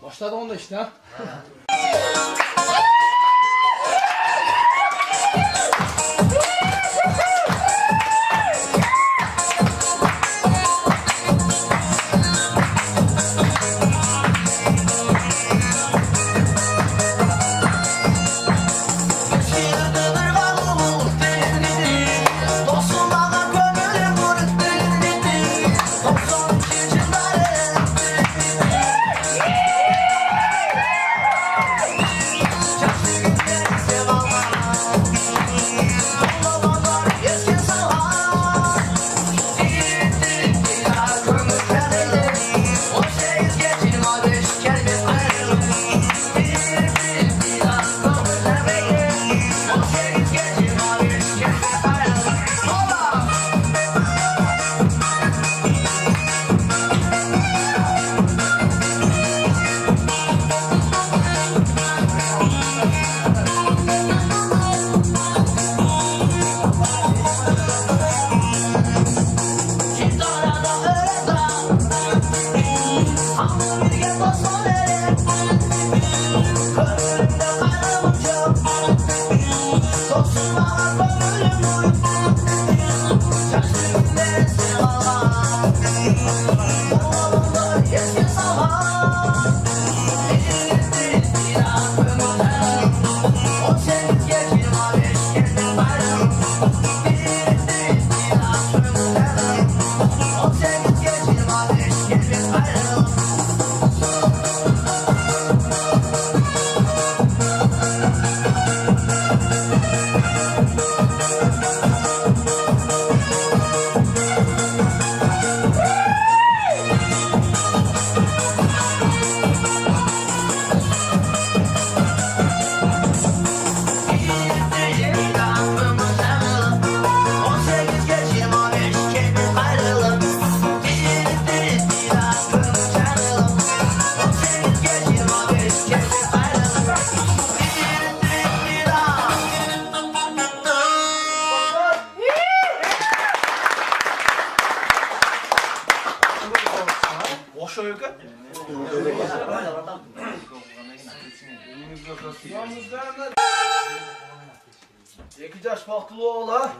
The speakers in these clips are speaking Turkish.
Başladı onda işte ha. İki yaş farklı oğla.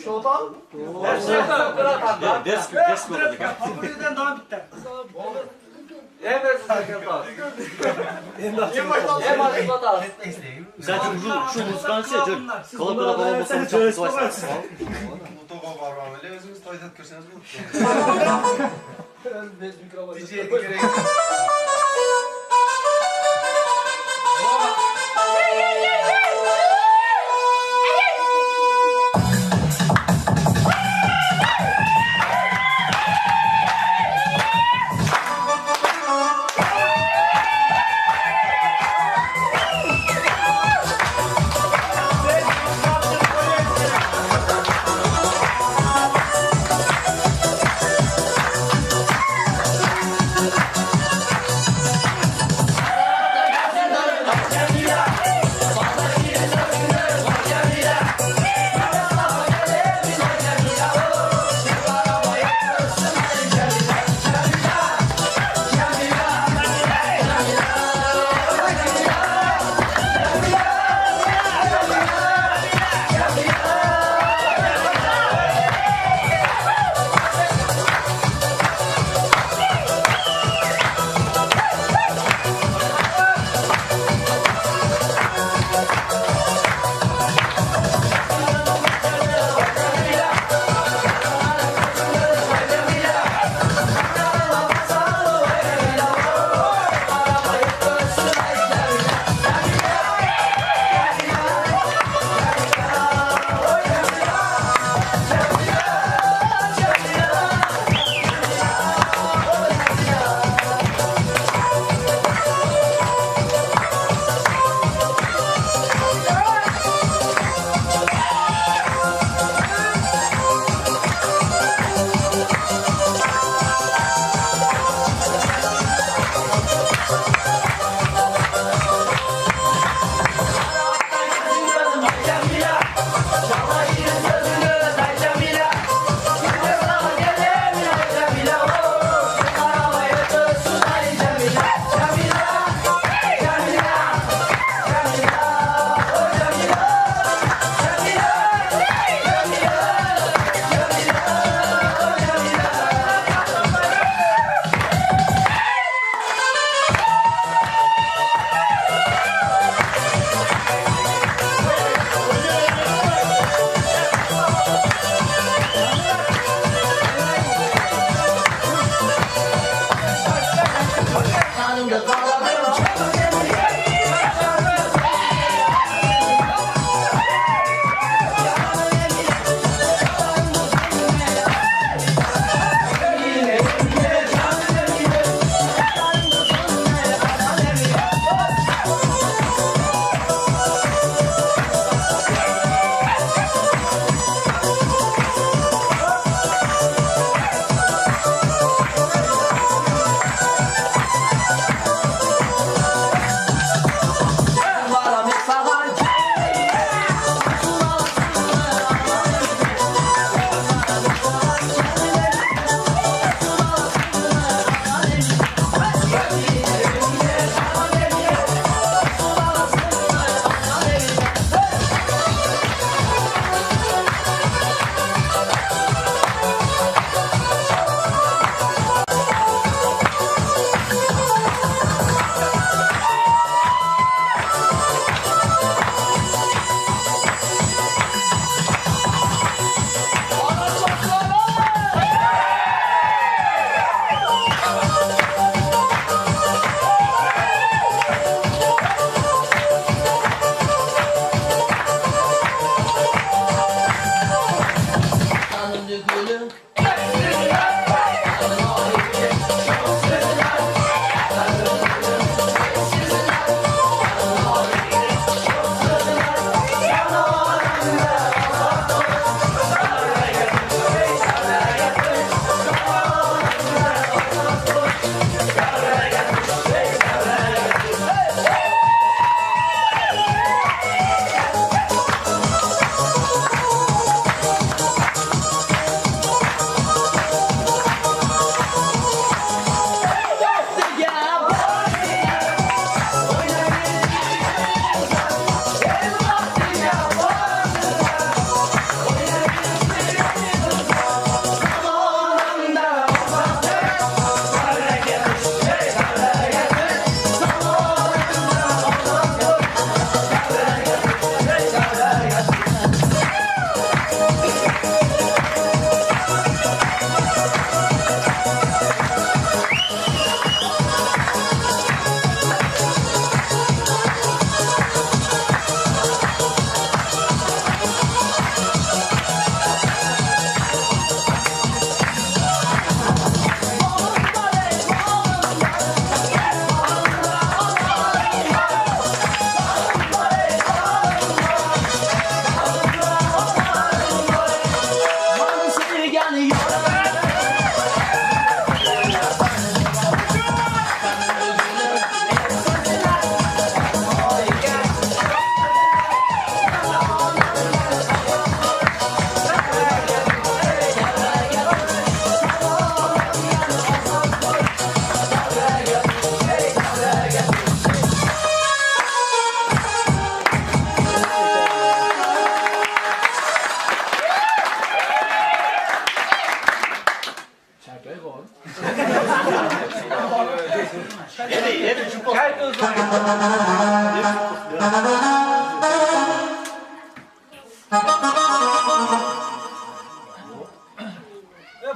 Şotan. Desk oldu. Kapıdan daha bitti. Evet, sakata. Sen şu muzkansı ya, kalabala bala basalım çapısı var. Mutlaka var ama öyle özümüz toydat körseniz bu. Bez mikrofonu. Diyeceğe gerek.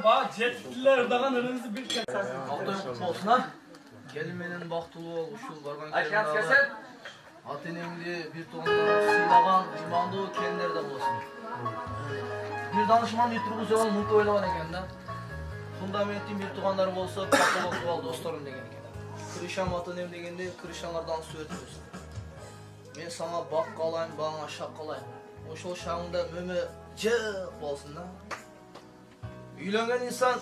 Bak jetliler dağın önünüzü bir kez. Hafta yok olsun ha. Gelin benim baktulu ol, uşul bargan Aşkent kesin. Atenemli bir tonda silagan, imanlı kendileri de olsun. Bir danışman yuturgu zaman mutlu oylagan ekan da. Fundamentin bir tuğanları olsa katılık ol dostlarım degen ekan. Kırışan vatanem degende kırışanlardan su ötürüz. Men sana bak kalayım, bana şak kalayım. Oşol şağında möme cık olsun da. Uylangan insan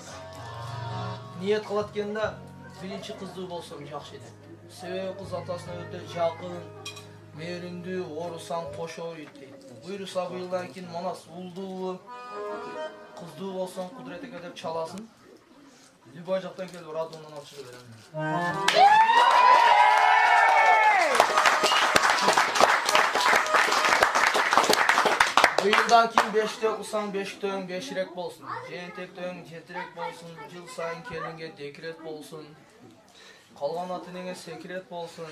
niyet kılatkanda birinci kızlığı bolsam yaxşı edi. Sebebi kız atasına öte jakın, merindi, orusan koşor edi. Buyursa bu yıldan keyin mana sulduğu, kızdığı bolsam kudret eke dep çalasın. Любой жактан келип радионан алып чыга берем. Bu yıldan keyin 5'te okusan 5 töň 5 rek bolsun. Jentek töň 7 rek bolsun. Yıl sayın kelinge dekret bolsun. Kalgan atınenge sekret bolsun.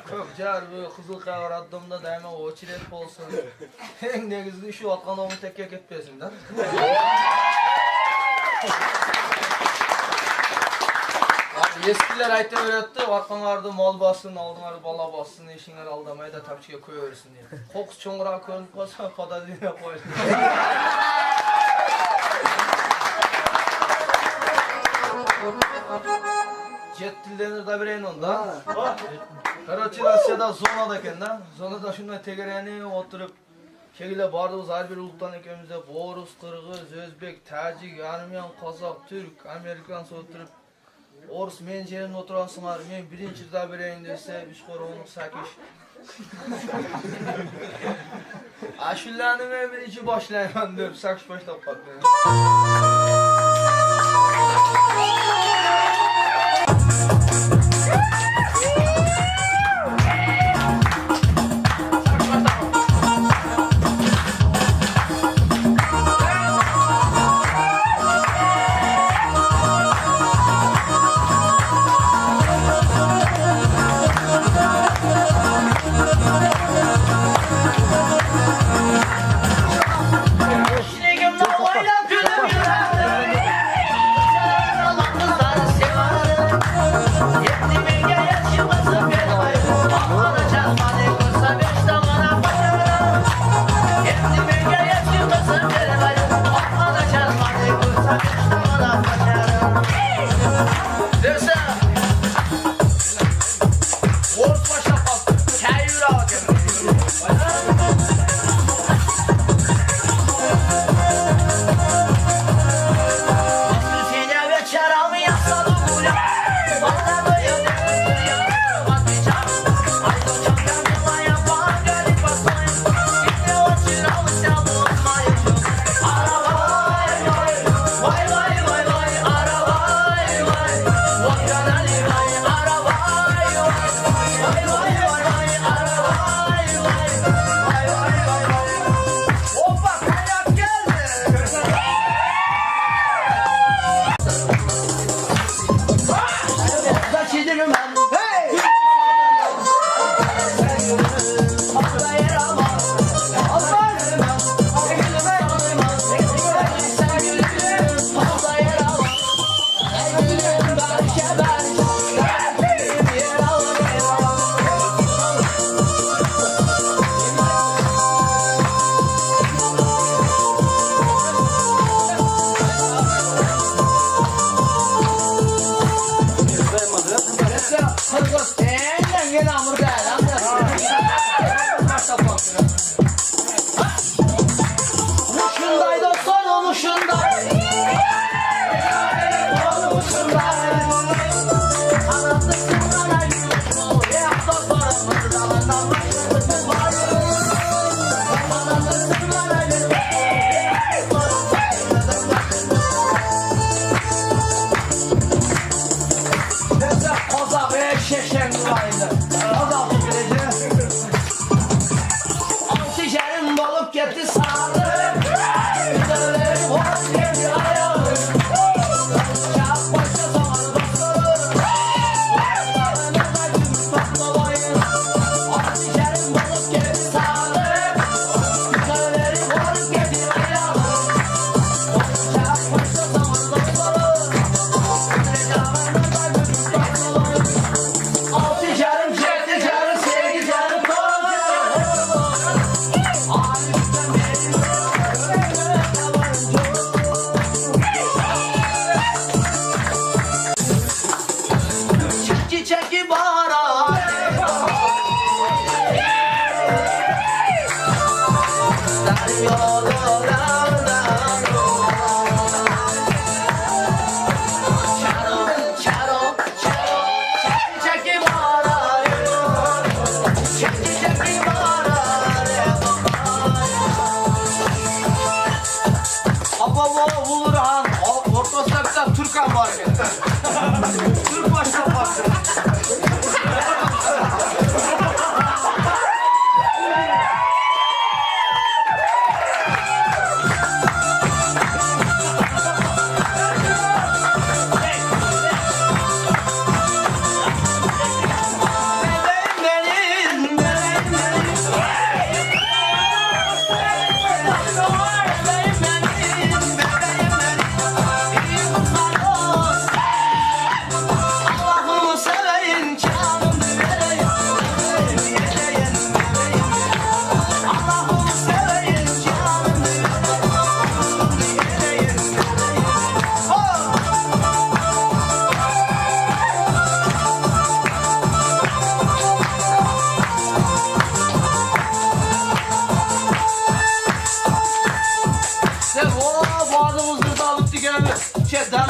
Köp jar bu kızıl kavar addımda daima oçiret bolsun. Eng negizli şu atkan onu tekke ketpesin da. Eskiler ayta öğretti, arkanlarda mal bassın, aldınları bala bassın, işinler aldamaya da tapçıya koyuversin diye. Koks çoğunluğa koyup kalsa padadine koysun. Jet dillenir da bireyin onda. Karaçı Rusya'da zonada eken da. Zonada şundan tegereni oturup Kegile bardığımız her bir uluktan ekemizde Borus, Kırgız, Özbek, Tacik, Armyan, Kazak, Türk, Amerikan oturup Orus men jerimde oturansınlar, men birinci da bereyim dese, 3 kor 18. Aşullarını men birinci başlayman dep 8 başlap kalktım.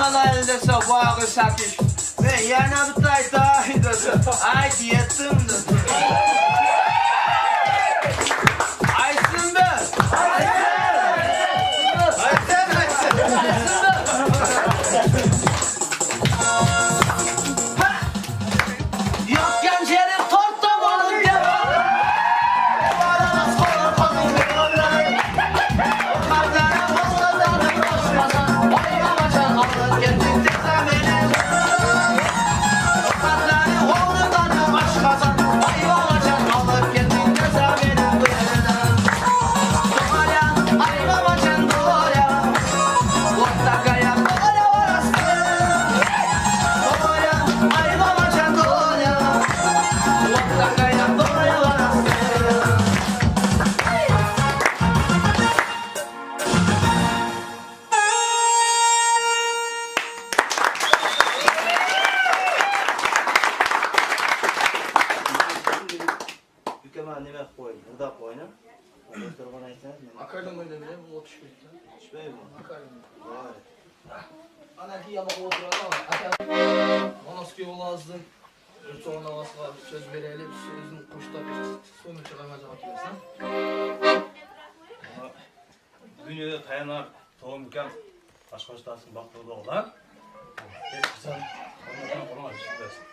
Bana elde bayağı sakiş. Ve yana bir tayta hidası. Ay diyettim de. Aysin be. Yok gençlerim tortta balık yapalım. Ülkeme nime koyun, burada koyun. Ondan sonra bana aytsanız men. Akardım öyle bile, bu otuş bitti. Tushmaymi? Akardım. Voy. Ana ki yamak oturadi ama onasiga yo'lazdin. Yurtso'nun havasına söz verelim, sözün kuşta bir sonu çıkarmaya cevap versen. Dünyada tayanar to'g'im ukam boshqoshtasini baxtli o'g'lan. Hech qachon ondan qo'rqmas chiqmasin.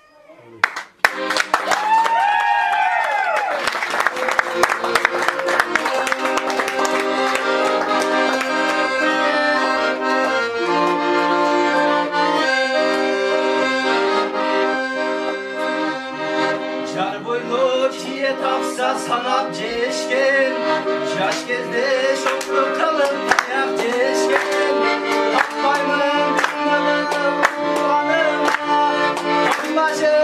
Jar boylu çiğe tapsa sanat ceşken. Yaş gezde şoklu kalır ayak ceşken. Tapmayımın kanalım kullanıma. Başı